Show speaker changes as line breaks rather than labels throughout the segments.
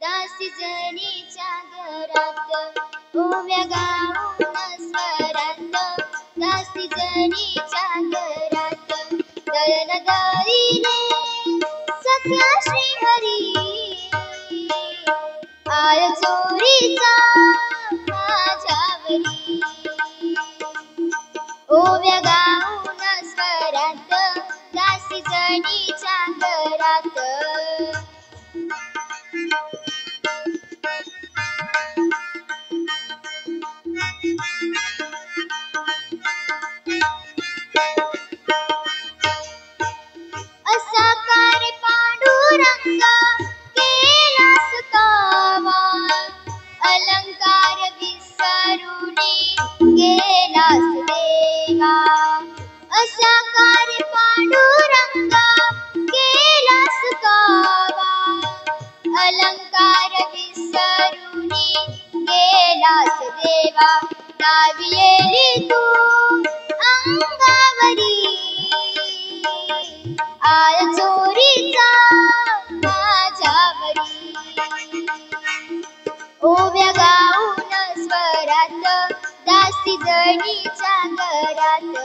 दासी जनीच्या घरात ओव्या गाऊन स्वरात दासी जनीच्या घरात दळण दळीले सख्या श्रीहरी आळ चोरीचा माझ्यावरी ओव्या गाऊन स्वरात दासी जनीच्या घरात असा कार्य पांडुरंगा केलास कावा अलंकार विसरुनी गेलास देवा असा कार्य पांडुरंगा केलास कावा अलंकार विसरुनी गेलास देवा नावी येली तू अंगावरी आळ चोरीचा माझ्यावरी ओव्या गाऊन स्वरात दासी जनीच्या घरात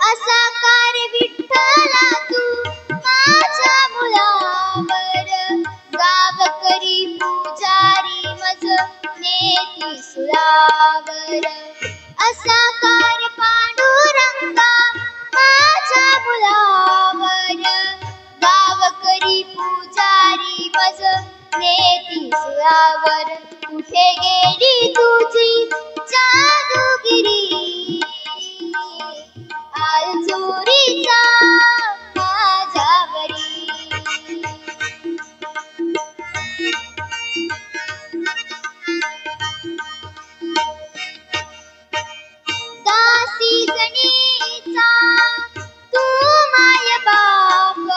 असा कार्य विठ्ठला तू माझ्या मुलावर गावकरी पुजारी मज नेती सुरावर असा कार्य पांडुरंगा माझ्या मुलावर गावकरी पुजारी मज नेती सुरावर कुठे गेली तुझी जादूगिरी आळ चोरीचा माझ्यावरी दासी जनीचा तू माय बाप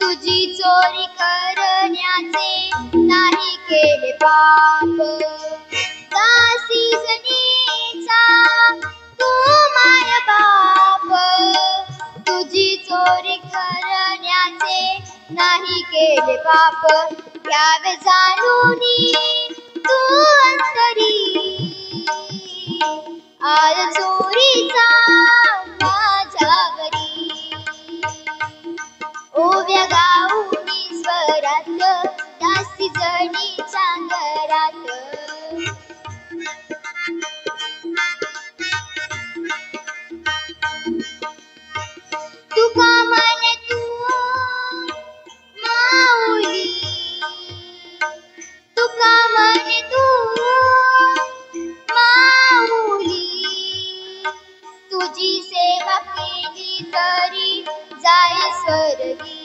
तुझी चोरी करण्याचे नाही केले पाप दासी जनीचा तू माय बाप तुझी चोरी करण्याचे नाही केले पाप घ्यावे जाणूनी तू अंतरी आळ चोरीचा माझ्यावरी ओव्या गाऊनी स्वरात दासी जनीच्या घरात तुका म्हणे तू माऊली तुका म्हणे तू माऊली तुझी सेवा केली तरी जाई स्वर्गी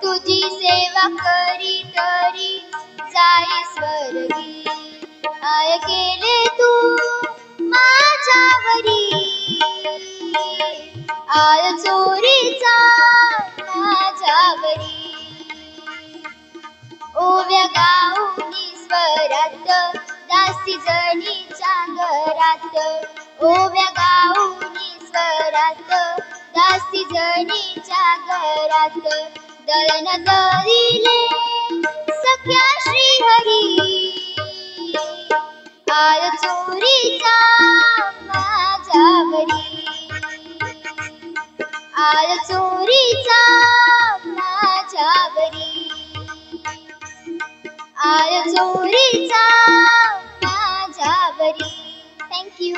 तुझी सेवा करी तरी जाई स्वर्गी काय केले तू माझ्यावरी आळ चोरीचा माझ्यावरी ओव्या गाऊनी स्वरात दासी जनीच्या घरात ओव्या गाऊनी स्वरात दासी जनीच्या घरात दळण दळीले सख्या श्रीहरी आळ चोरीचा माझ्यावरी आळ चोरीचा माझ्यावरी आळ चोरीचा माझ्यावरी. Thank you.